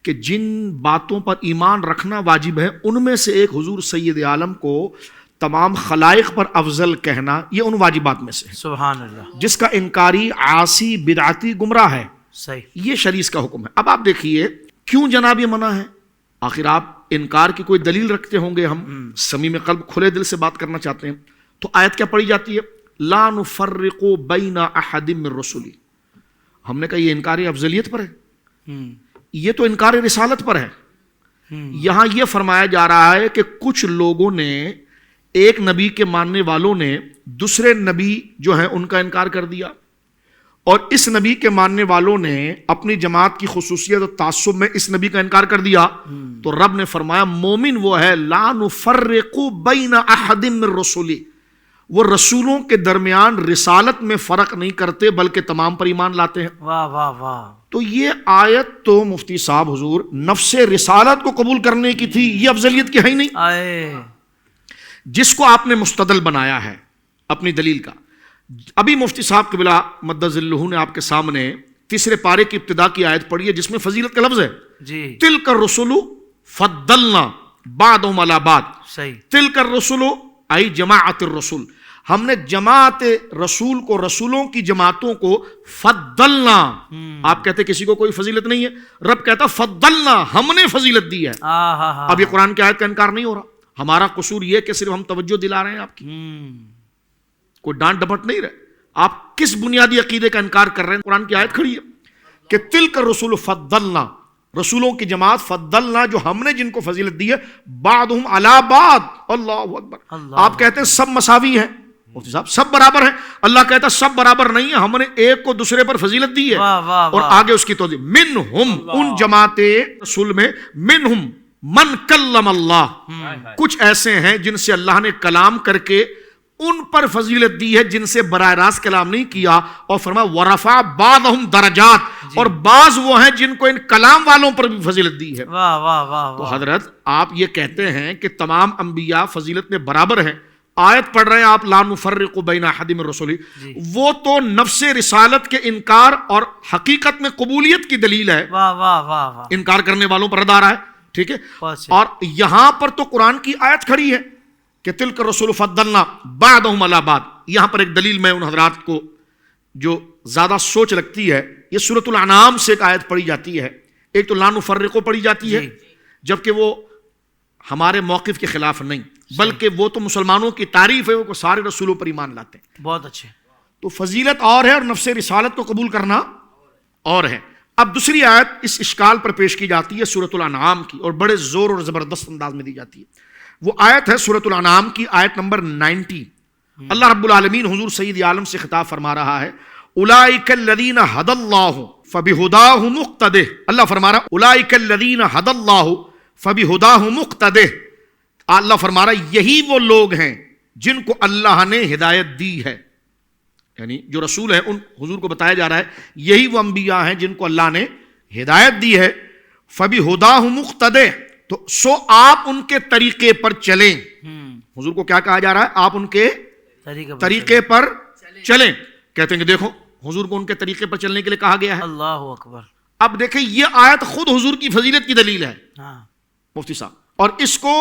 کہ جن باتوں پر ایمان رکھنا واجب ہے ان میں سے ایک حضور سید عالم کو تمام خلائق پر افضل کہنا، یہ ان واجبات میں سے ہے۔ سبحان اللہ۔ جس کا انکاری عاصی بدعتی گمراہ ہے، صحیح۔ یہ شریعت کا حکم ہے۔ اب آپ دیکھیے کیوں جناب یہ منع ہے؟ آخر آپ انکار کی کوئی دلیل رکھتے ہوں گے، ہم صمیم قلب کھلے دل سے بات کرنا چاہتے ہیں، تو آیت کیا پڑھی جاتی ہے؟ لا نفرق بین احد من رسلی۔ ہم نے کہا یہ انکار افضلیت پر ہے، یہ تو انکار رسالت پر ہے۔ یہاں یہ فرمایا جا رہا ہے کہ کچھ لوگوں نے، ایک نبی کے ماننے والوں نے دوسرے نبی جو ہیں ان کا انکار کر دیا، اور اس نبی کے ماننے والوں نے اپنی جماعت کی خصوصیت اور تعصب میں اس نبی کا انکار کر دیا۔ تو رب نے فرمایا مومن وہ ہے لا نفرق بین احد من رسلی، وہ رسولوں کے درمیان رسالت میں فرق نہیں کرتے بلکہ تمام پر ایمان لاتے ہیں۔ واہ واہ واہ۔ تو یہ آیت تو مفتی صاحب حضور نفس رسالت کو قبول کرنے کی تھی، یہ افضلیت کی ہے ہی نہیں۔ آئے جس کو آپ نے مستدل بنایا ہے اپنی دلیل کا، ابھی مفتی صاحب قبلہ مد ظلہ نے آپ کے سامنے تیسرے پارے کی ابتدا کی آیت پڑھی ہے جس میں فضیلت کا لفظ ہے، جی تلک الرسل فضلنا بعضهم علی بعض۔ صحیح۔ تلک الرسل ای جماعت الرسل، ہم نے جماعت رسول کو، رسولوں کی جماعتوں کو فضلنا۔ آپ کہتے کسی کو کوئی فضیلت نہیں ہے، رب کہتا فضلنا، ہم نے فضیلت دی ہے۔ اب یہ قرآن کی آیت کا انکار نہیں ہو رہا، ہمارا قصور یہ کہ صرف ہم توجہ دلا رہے ہیں آپ کی، کوئی ڈانٹ ڈپٹ نہیں رہے۔ آپ کس بنیادی عقیدے کا انکار کر رہے ہیں؟ قرآن کی آیت کھڑی ہے کہ تلک الرسل فضلنا، رسولوں کی جماعت فضلنا جو ہم نے جن کو فضیلت دی ہے، بعضهم علی بعض۔ اللہ اکبر۔ آپ کہتے ہیں سب مساوی ہیں، مفتی صاحب سب برابر ہیں، اللہ کہتا ہے سب برابر نہیں ہے، ہم نے ایک کو دوسرے پر فضیلت دی ہے۔ اور آگے اس کی توضیح، منہم، ان جماعت رسول میں، منہم من کلم اللہ، کچھ ایسے ہیں جن سے اللہ نے کلام کر کے ان پر فضیلت دی ہے جن سے براہ راست کلام نہیں کیا، اور فرمایا ورفع بعضهم درجات، اور بعض وہ ہیں جن کو ان کلام والوں پر بھی فضیلت دی ہے۔ واہ واہ واہ۔ تو حضرت آپ یہ کہتے ہیں کہ تمام انبیاء فضیلت میں برابر ہیں، آیت پڑھ رہے ہیں آپ لا نفرق بین احد من رسلی، وہ تو نفس رسالت کے انکار اور حقیقت میں قبولیت کی دلیل ہے، واہ واہ واہ واہ۔ انکار کرنے والوں پر رد آ رہا ہے، ٹھیک ہے۔ اور یہاں پر تو قرآن کی آیت کھڑی ہے کہ تلک الرسل فضلنا بعضهم علی بعض۔ یہاں پر ایک دلیل میں ان حضرات کو جو زیادہ سوچ لگتی ہے، یہ سورۃ الانعام سے ایک آیت پڑھی جاتی ہے، ایک تو لا نفرق پڑھی جاتی ہے، جبکہ وہ ہمارے موقف کے خلاف نہیں بلکہ وہ تو مسلمانوں کی تعریف ہے، وہ سارے رسولوں پر ایمان لاتے ہیں۔ بہت اچھے۔ تو فضیلت اور ہے اور نفس رسالت کو قبول کرنا اور ہے۔ اب دوسری آیت اس اشکال پر پیش کی جاتی ہے سورۃ الانعام کی، اور بڑے زور اور زبردست انداز میں دی جاتی ہے۔ وہ آیت ہے سورۃ الانعام کی آیت نمبر 90۔ اللہ رب العالمین حضور سید عالم سے خطاب فرما رہا ہے، اولئک الذین ھدی اللہ فبہداہ مقتدہ۔ اللہ فرما رہا اولئک الذین ھدی اللہ فبہداہ مقتدہ۔ اللہ فرما رہا یہی وہ لوگ ہیں جن کو اللہ نے ہدایت دی ہے، یعنی جو رسول ہیں ان حضور کو بتایا جا رہا ہے یہی وہ انبیاء ہیں جن کو اللہ نے ہدایت دی ہے۔ فبہداہ مقتدہ، تو سو آپ ان کے طریقے پر چلیں۔ حضور کو کیا کہا جا رہا ہے؟ آپ ان کے طریقے پر چلیں۔ کہتے ہیں کہ دیکھو حضور کو ان کے طریقے پر چلنے کے لیے کہا گیا ہے۔ اللہ اکبر۔ اب دیکھیں یہ آیت خود حضور کی فضیلت کی دلیل ہے مفتی صاحب، اور اس کو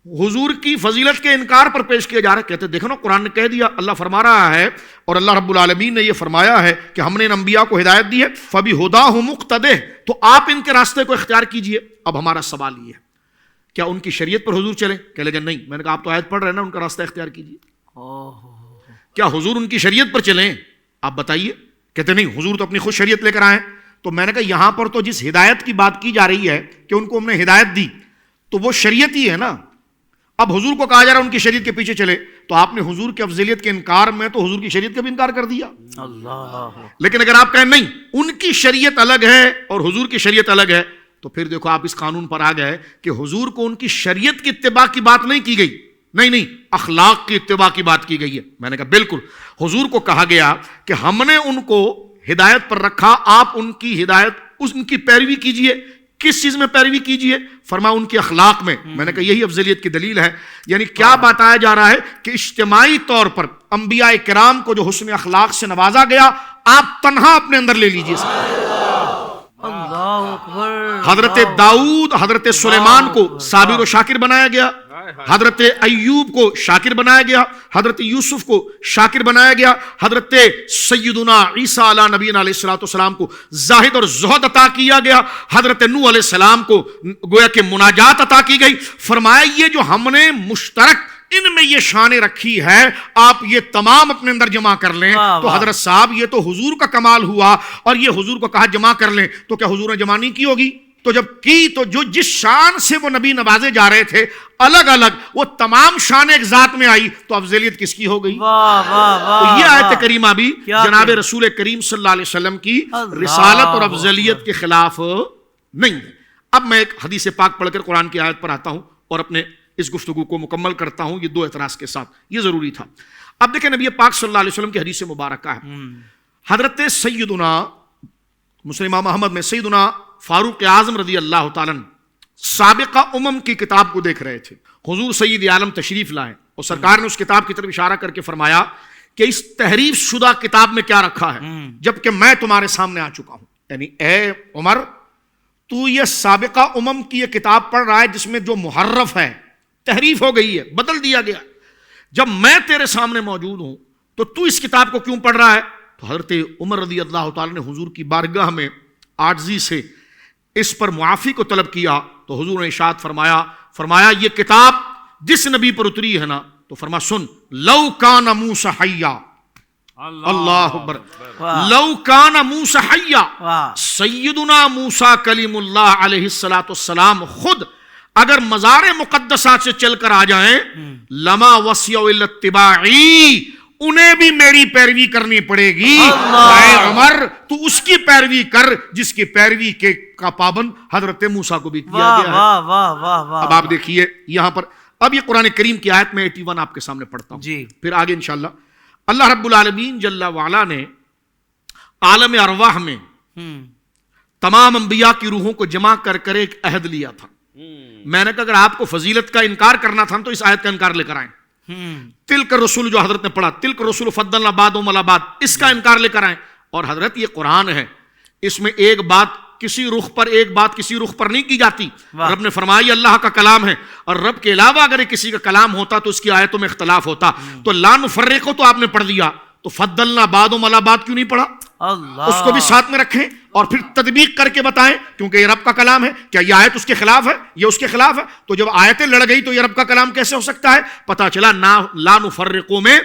حضور کی فضیلت کے انکار پر پیش کیا جا رہا ہے۔ کہتے ہیں دیکھو نا قرآن نے کہہ دیا، اللہ فرما رہا ہے اور اللہ رب العالمین نے یہ فرمایا ہے کہ ہم نے ان انبیاء کو ہدایت دی ہے، فبہداہ مقتدہ، تو آپ ان کے راستے کو اختیار کیجئے۔ اب ہمارا سوال یہ ہے کیا ان کی شریعت پر حضور چلیں؟ کہہ لے گا نہیں۔ میں نے کہا آپ تو آیت پڑھ رہے ہیں نا، ان کا راستہ اختیار کیجئے۔ کیا حضور ان کی شریعت پر چلیں؟ آپ بتائیے۔ کہتے نہیں، حضور تو اپنی خود شریعت لے کر آئے۔ تو میں نے کہا یہاں پر تو جس ہدایت کی بات کی جا رہی ہے کہ ان کو ہم نے ہدایت دی تو وہ شریعت ہی ہے نا۔ اب حضور کو کہا جا رہا ہے ان کی شریعت کے پیچھے چلے، تو آپ نے حضور کی افضلیت کے انکار میں تو حضور کی شریعت کا بھی انکار کر دیا۔ لیکن اگر آپ کہیں نہیں ان کی شریعت الگ ہے اور حضور کی شریعت الگ ہے، تو پھر دیکھو آپ اس قانون پر آ گئے کہ حضور کو ان کی شریعت کی اتباع کی بات نہیں کی گئی، نہیں، اخلاق کی اتباع کی بات کی گئی ہے۔ میں نے کہا بالکل، حضور کو کہا گیا کہ ہم نے ان کو ہدایت پر رکھا، آپ ان کی ہدایت ان کی پیروی کیجئے۔ کس چیز میں پیروی کیجئے؟ فرمایا ان کے اخلاق میں۔ میں نے کہا یہی افضلیت کی دلیل ہے۔ یعنی کیا بتایا جا رہا ہے کہ اجتماعی طور پر انبیاء کرام کو جو حسن اخلاق سے نوازا گیا، آپ تنہا اپنے اندر لے لیجئے۔ اللہ اکبر حضرت داؤد حضرت سلیمان کو صابر و شاکر بنایا گیا، حضرت ایوب کو شاکر بنایا گیا، حضرت یوسف کو شاکر بنایا گیا، حضرت سیدنا عیسیٰ علیہ نبینا علیہ الصلوۃ والسلام کو زاہد اور زہد عطا کیا گیا، حضرت نوح علیہ السلام کو گویا کہ مناجات عطا کی گئی۔ فرمایا یہ جو ہم نے مشترک ان میں یہ شانیں رکھی ہے، آپ یہ تمام اپنے اندر جمع کر لیں تو حضرت صاحب یہ تو حضور کا کمال ہوا، اور یہ حضور کو کہا جمع کر لیں تو کیا حضور نے جمع نہیں کی ہوگی؟ تو جب کی تو جو جس شان سے وہ نبی نوازے جا رہے تھے الگ الگ وہ تمام شان ایک ذات میں آئی تو افضلیت کس کی ہو گئی؟ تو یہ آیت کریمہ بھی جناب رسول کریم صلی اللہ علیہ وسلم کی رسالت اور افضلیت کے خلاف نہیں ہے۔ اب میں ایک حدیث پاک پڑھ کر قرآن کی آیت پر آتا ہوں اور اپنے اس گفتگو کو مکمل کرتا ہوں، یہ دو اعتراض کے ساتھ، یہ ضروری تھا۔ اب دیکھیں نبی پاک صلی اللہ علیہ وسلم کی حدیث مبارکہ ہے، حضرت سیدنا مسلم محمد میں سیدنا فاروق اعظم رضی اللہ تعالیٰ سابقہ امم کی کتاب کو دیکھ رہے تھے، حضور سید عالم تشریف لائے اور سرکار نے اس کتاب کی طرف اشارہ کر کے فرمایا کہ اس تحریف شدہ کتاب میں کیا رکھا ہے جبکہ میں تمہارے سامنے آ چکا ہوں، یعنی اے عمر تو یہ سابقہ امم کی یہ کتاب پڑھ رہا ہے جس میں جو محرف ہے، تحریف ہو گئی ہے، بدل دیا گیا، جب میں تیرے سامنے موجود ہوں تو اس کتاب کو کیوں پڑھ رہا ہے؟ تو حضرت عمر رضی اللہ تعالی نے حضور کی بارگاہ میں عاجزی سے اس پر معافی کو طلب کیا تو حضور نے ارشاد فرمایا یہ کتاب جس نبی پر اتری ہے نا، تو فرما سن، لو کان موسیٰ حیا، اللہ اکبر، لو کان موسیٰ حیا، سیدنا موسیٰ کلیم اللہ علیہ السلام خود اگر مزار مقدسات سے چل کر آ جائیں لما وسع الا اتباعی، انہیں بھی میری پیروی کرنی پڑے گی۔ اے عمر تو اس کی پیروی کر جس کی پیروی کا پابند حضرت موسیٰ کو بھی کیا گیا ہے۔ اب آپ دیکھیے یہاں پر، اب یہ قرآن کریم کی آیت میں 81 آپ کے سامنے پڑھتا ہوں، پھر آگے انشاءاللہ اللہ رب العالمین جل وعلا نے عالم ارواح میں تمام انبیاء کی روحوں کو جمع کر کر ایک عہد لیا تھا۔ میں نے کہا اگر آپ کو فضیلت کا انکار کرنا تھا تو اس آیت کا انکار لے کر آئیں، تلک الرسول جو حضرت نے پڑھا، تلک الرسول فضلنا بعضهم علی بعض، اس کا انکار لے کر آئیں۔ اور حضرت یہ قرآن ہے، اس میں ایک بات کسی رخ پر ایک بات کسی رخ پر نہیں کی جاتی۔ رب نے فرمایا یہ اللہ کا کلام ہے، اور رب کے علاوہ اگر کسی کا کلام ہوتا تو اس کی آیتوں میں اختلاف ہوتا، تو لا نفرق تو آپ نے پڑھ دیا، تو فضلنا بعضهم علی بعض کیوں نہیں پڑھا؟ اس کو بھی ساتھ میں رکھیں اور پھر تطبیق کر کے بتائیں، کیونکہ یہ رب کا کلام ہے، کیا یہ آیت اس کے خلاف ہے؟ یہ اس کے خلاف ہے، تو جب آیتیں لڑ گئی تو یہ رب کا کلام کیسے ہو سکتا ہے؟ پتا چلا لا نفرقوں میں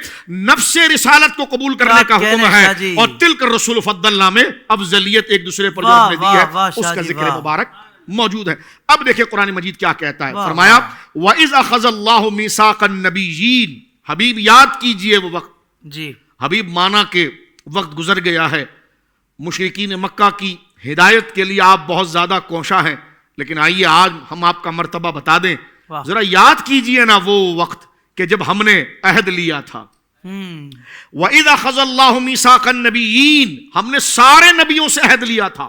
نفس رسالت کو قبول کرنے کا حکم ہے، اور تلک الرسول فضلنا میں افضلیت ایک دوسرے پر جو ہم نے دی ہے اس کا ذکر مبارک موجود ہے۔ اب دیکھیں قرآن مجید کیا کہتا ہے، فرمایا وَإِذْ أَخَذَ اللَّهُ مِيثَاقَ النَّبِيِّينَ، حبیب یاد کیجئے وہ وقت، حبیب مانا کہ وقت گزر گیا ہے، مشرکین مکہ کی ہدایت کے لیے آپ بہت زیادہ کوشاں ہیں، لیکن آئیے آج ہم آپ کا مرتبہ بتا دیں، ذرا یاد کیجئے نا وہ وقت کہ جب ہم نے عہد لیا تھا۔ وَإِذْ أَخَذَ اللَّهُ مِيثَاقَ النَّبِيِّينَ، ہم نے سارے نبیوں سے عہد لیا تھا۔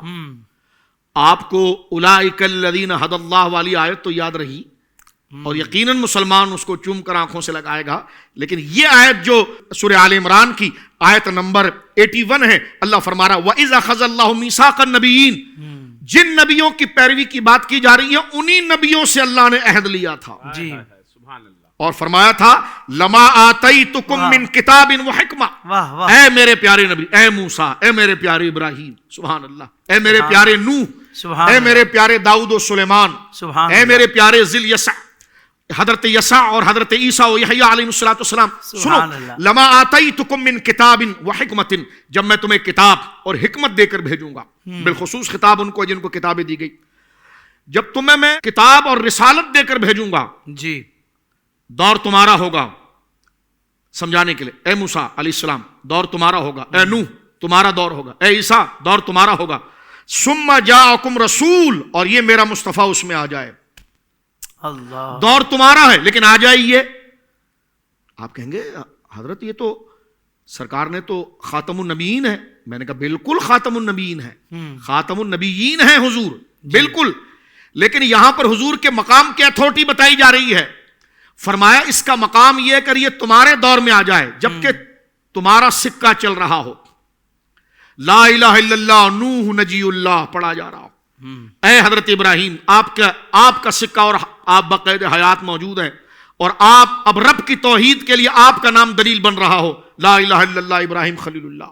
آپ کو اولئک الذین ھدی اللہ والی آیت تو یاد رہی، اور یقیناً مسلمان اس کو چوم کر آنکھوں سے لگائے گا، لیکن یہ آیت جو سورہ آل عمران کی آیت نمبر 81 ہے، اللہ فرما رہا وَإِذْ أَخَذَ اللَّهُ مِيثَاقَ النَّبِيِّينَ، جن نبیوں کی پیروی کی بات کی جا رہی ہے انہی نبیوں سے اللہ نے عہد لیا تھا، اور فرمایا تھا لما آتیتکم من کتاب و حکمہ، اے میرے پیارے نبی، اے موسیٰ، اے میرے پیارے ابراہیم، سبحان اللہ، اے میرے پیارے نوح، اے میرے پیارے داؤد و سلیمان، اے میرے پیارے ذی یسع، حضرت یسع اور حضرت عیسیٰ و یحییٰ علیہ السلام، سنو لما آتیتکم من کتاب و حکمت، جب میں تمہیں کتاب اور حکمت دے کر بھیجوں گا، بالخصوص خطاب ان کو جن کو کتابیں دی گئی، جب تمہیں میں کتاب اور رسالت دے کر بھیجوں گا، دور تمہارا ہوگا سمجھانے کے لیے، اے موسیٰ علیہ السلام دور تمہارا ہوگا، اے نوح تمہارا دور ہوگا، اے عیسیٰ دور تمہارا ہوگا، ثم جاءکم رسول، اور یہ میرا مصطفیٰ اس میں آ جائے، اللہ دور تمہارا ہے لیکن آ جائیے۔ آپ کہیں گے حضرت یہ تو سرکار نے تو خاتم النبیین ہے، میں نے کہا بالکل خاتم النبیین ہے، خاتم النبیین ہے حضور، بالکل، لیکن یہاں پر حضور کے مقام کی اتھارٹی بتائی جا رہی ہے، فرمایا اس کا مقام یہ کر یہ تمہارے دور میں آ جائے جبکہ تمہارا سکہ چل رہا ہو، لا الہ الا اللہ نوح نجی اللہ پڑھا جا رہا ہو، اے حضرت ابراہیم آپ کا سکہ اور آپ بقید حیات موجود ہیں، اور آپ اب رب کی توحید کے لیے آپ کا نام دلیل بن رہا ہو، لا الہ الا اللہ ابراہیم خلیل اللہ،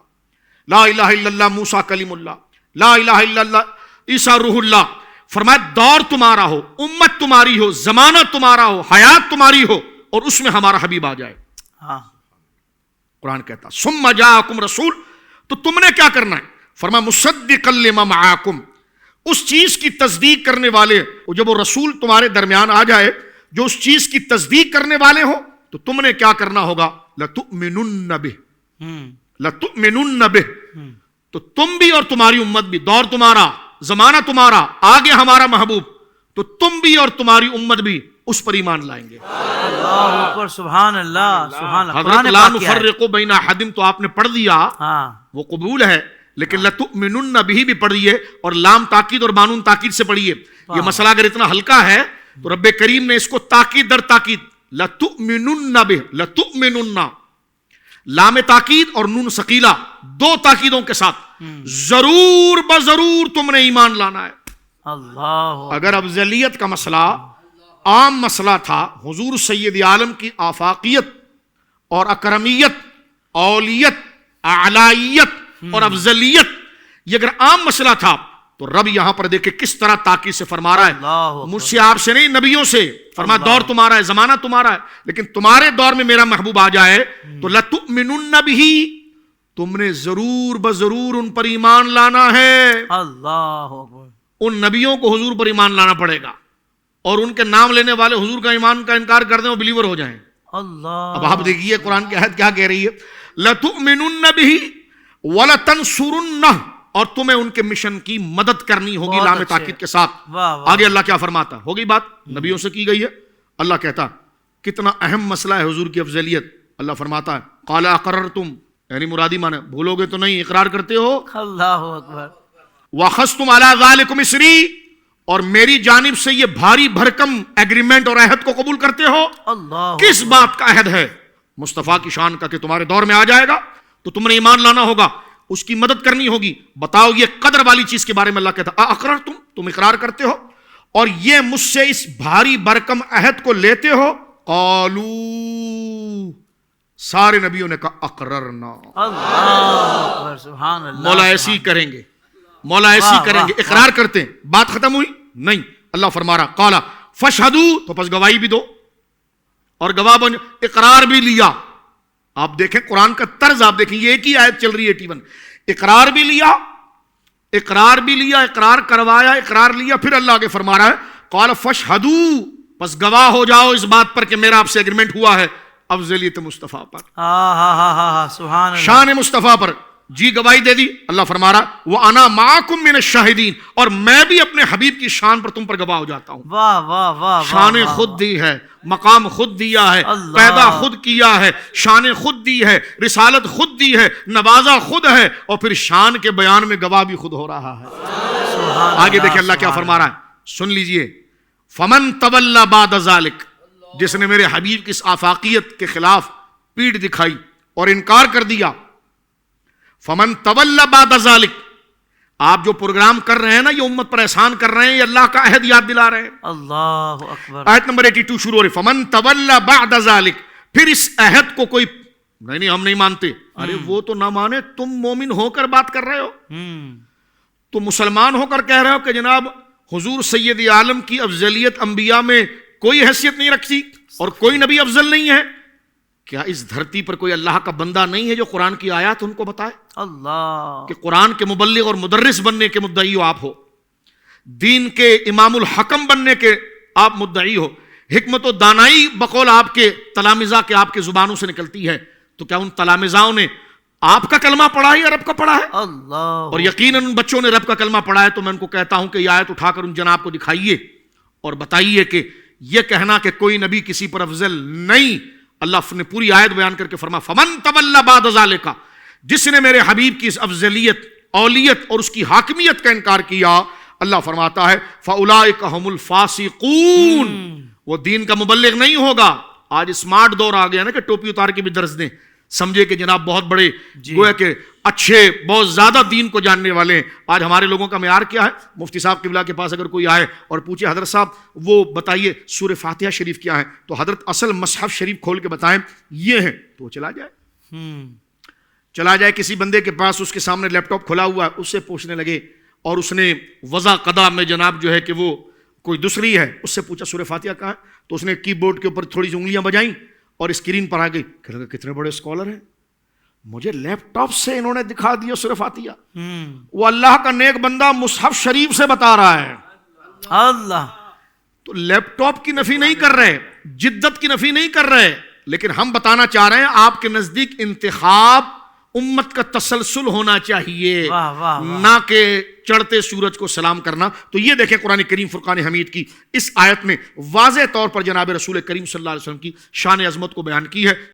لا الہ الا اللہ موسیٰ کلیم اللہ، لا الہ الا اللہ عیسیٰ روح اللہ. فرمایا دور تمہارا ہو، امت تمہاری ہو، زمانہ تمہارا ہو، حیات تمہاری ہو، اور اس میں ہمارا حبیب آ جائے. قرآن کہتا ثم جاءکم رسول، تو تم نے کیا کرنا ہے؟ فرمایا مصدقا لما معاکم، اس چیز کی تصدیق کرنے والے، جب وہ رسول تمہارے درمیان آ جائے جو اس چیز کی تصدیق کرنے والے ہو، تو تم نے کیا کرنا ہوگا؟ لتؤمنن بہ، لتؤمنن بہ، تو تم بھی اور تمہاری امت بھی، دور تمہارا، زمانہ تمہارا، آگے ہمارا محبوب، تو تم بھی اور تمہاری امت بھی اس پر ایمان لائیں گے. اللہ اکبر، سبحان اللہ، سبحان اللہ. حضرت لا نفرق بین احد تو آپ نے پڑھ دیا، ہاں وہ قبول ہے، لیکن لتؤمنن بہ بھی پڑھیے اور لام تاکید اور بانون تاکید سے پڑھیے. یہ مسئلہ اگر اتنا ہلکا ہے تو رب کریم نے اس کو تاکید در تاکید لتؤمنن بہ، لتؤمنن، لام تاکید اور نون ثقیلہ دو تاکیدوں کے ساتھ ضرور بضرور تم نے ایمان لانا ہے. اللہ اگر افضلیت کا مسئلہ عام مسئلہ تھا، حضور سید عالم کی آفاقیت اور اکرمیت، اولیت، اعلائیت اور افضلیت، یہ اگر عام مسئلہ تھا تو رب یہاں پر دیکھے کس طرح تاکید سے فرما رہا ہے، مجھ سے آپ سے نہیں، نبیوں سے. فرمایا دور تمہارا ہے، زمانہ تمہارا ہے، لیکن تمہارے دور میں میرا محبوب آ جائے تو لتؤمنن بہ، تم نے ضرور بضرور ان پر ایمان لانا ہے. اللہ اکبر. ان نبیوں کو حضور پر ایمان لانا پڑے گا، اور ان کے نام لینے والے حضور کا ایمان کا انکار کر دیں وہ بلیور ہو جائیں. اللہ. اب آپ دیکھیے قرآن کی آیت کیا کہہ رہی ہے، لتؤمنن بہ ولتنصرنہ، اور تمہیں ان کے مشن کی مدد کرنی ہوگی لام تاکید کے ساتھ. آگے اللہ کیا فرماتا؟ ہو گئی بات، نبیوں سے کی گئی ہے. اللہ کہتا کتنا اہم مسئلہ ہے حضور کی افضلیت. اللہ فرماتا ہے قال اقررتم، یعنی مرادی مانے بھولو گے تو نہیں، اقرار کرتے ہو. اللہ اکبر. واخذتم علی ذلکم اسری، اور میری جانب سے یہ بھاری بھرکم ایگریمنٹ اور عہد کو قبول کرتے ہو. اللہ. کس بات کا عہد ہے؟ مصطفیٰ کی شان کا، کہ تمہارے دور میں آ جائے گا تو تم نے ایمان لانا ہوگا، اس کی مدد کرنی ہوگی. بتاؤ یہ قدر والی چیز کے بارے میں اللہ کہتا اقررتم، تم اقرار کرتے ہو اور یہ مجھ سے اس بھاری بھرکم عہد کو لیتے ہو. قالو، سارے نبیوں نے کہا اقررنا. اللہ اکبر، سبحان اللہ. مولا ایسی کریں گے، مولا ایسی کریں گے، اقرار کرتے ہیں. بات ختم ہوئی؟ نہیں. اللہ فرما رہا قالا فاشہدوا، تو پس گواہی بھی دو اور گواہ بن. اقرار بھی لیا. آپ دیکھیں قرآن کا طرز، آپ دیکھیں یہ ایک ہی آیت چل رہی ہے 81. اقرار بھی لیا، اقرار بھی لیا، اقرار کروایا، اقرار لیا، پھر اللہ آگے فرما رہا ہے قال فاشہدوا، پس گواہ ہو جاؤ اس بات پر کہ میرا آپ سے ایگریمنٹ ہوا ہے افضلیت مصطفیٰ پر، سبحان اللہ. شان مصطفیٰ پر. جی گواہی دے دی. اللہ فرما رہا وَأَنَا مَعَكُم مِّنَ الشَّاهِدِينَ، اور میں بھی اپنے حبیب کی شان پر تم پر گواہ ہو جاتا ہوں. واہ واہ واہ. شان خود دی ہے، مقام خود دیا ہے، پیدا خود کیا ہے، شان خود دی ہے، رسالت خود دی ہے، نوازا خود ہے، اور پھر شان کے بیان میں گواہ بھی خود ہو رہا ہے. آگے دیکھیں اللہ کیا فرما رہا ہے، سن لیجئے. فمن تولى بعد ذلك، جس نے میرے حبیب کی اس آفاقیت کے خلاف پیٹھ دکھائی اور انکار کر دیا. فمن تولى بعد ذلك، آپ جو پروگرام کر رہے ہیں نا، یہ امت پر احسان کر رہے ہیں، یہ اللہ کا عہد یاد دلا رہے ہیں. اللہ اکبر. آیت نمبر 82 شروع ہو رہی فمن تولى بعد ذلك، پھر اس عہد کو کوئی نہیں ہم نہیں مانتے. ارے وہ تو نہ مانے، تم مومن ہو کر بات کر رہے ہو، تو مسلمان ہو کر کہہ رہے ہو کہ جناب حضور سید عالم کی افضلیت انبیاء میں کوئی حیثیت نہیں رکھتی اور کوئی نبی افضل نہیں ہے. کیا اس دھرتی پر کوئی اللہ کا بندہ نہیں ہے جو قرآن کی آیات ان کو بتائے؟ اللہ. کہ قرآن کے مبلغ اور مدرس بننے کے مدعی ہو آپ ہو، دین کے امام الحکم بننے کے آپ مدعی ہو، حکمت و دانائی بقول آپ کے تلامذہ کے آپ کے زبانوں سے نکلتی ہے، تو کیا ان تلامذاؤں نے آپ کا کلمہ پڑھا ہے یا رب کا پڑھا ہے؟ اللہ. اور یقیناً ان بچوں نے رب کا کلمہ پڑھا ہے. تو میں ان کو کہتا ہوں کہ یہ آیت اٹھا کر ان جناب کو دکھائیے اور بتائیے کہ یہ کہنا کہ کوئی نبی کسی پر افضل نہیں، اللہ نے پوری آیت بیان کر کے فرما فمن تولى بعد ذلك، جس نے میرے حبیب کی اس افضلیت، اولیت اور اس کی حاکمیت کا انکار کیا، اللہ فرماتا ہے فاولئک هم الفاسقون، وہ دین کا مبلغ نہیں ہوگا. آج اسمارٹ دور آ گیا نا کہ ٹوپی اتار کے بھی درس دیں، سمجھے کہ جناب بہت بڑے گویا کہ اچھے بہت زیادہ دین کو جاننے والے ہیں. آج ہمارے لوگوں کا معیار کیا ہے؟ مفتی صاحب قبلہ کے پاس اگر کوئی آئے اور پوچھے حضرت صاحب وہ بتائیے سورہ فاتحہ شریف کیا ہے، تو حضرت اصل مصحف شریف کھول کے بتائیں یہ ہے، تو وہ چلا جائے کسی بندے کے پاس، اس کے سامنے لیپ ٹاپ کھلا ہوا ہے، اس سے پوچھنے لگے اور اس نے وضع قضا میں جناب جو ہے کہ وہ کوئی دوسری ہے، اس سے پوچھا سورہ فاتحہ کہاں ہے، تو اس نے کی بورڈ کے اوپر تھوڑی سی انگلیاں بجائیں اور اسکرین پر آ گئی. کتنے بڑے اسکالر ہیں، مجھے لیپ ٹاپ سے انہوں نے دکھا دیا سورہ فاتحہ. وہ اللہ کا نیک بندہ مصحف شریف سے بتا رہا ہے. اللہ تو لیپ ٹاپ کی نفی نہیں کر رہے، جدت کی نفی نہیں کر رہے، لیکن ہم بتانا چاہ رہے ہیں آپ کے نزدیک انتخاب امت کا تسلسل ہونا چاہیے، نہ کہ چڑھتے سورج کو سلام کرنا. تو یہ دیکھیں قرآن کریم فرقان حمید کی اس آیت میں واضح طور پر جناب رسول کریم صلی اللہ علیہ وسلم کی شان عظمت کو بیان کی ہے.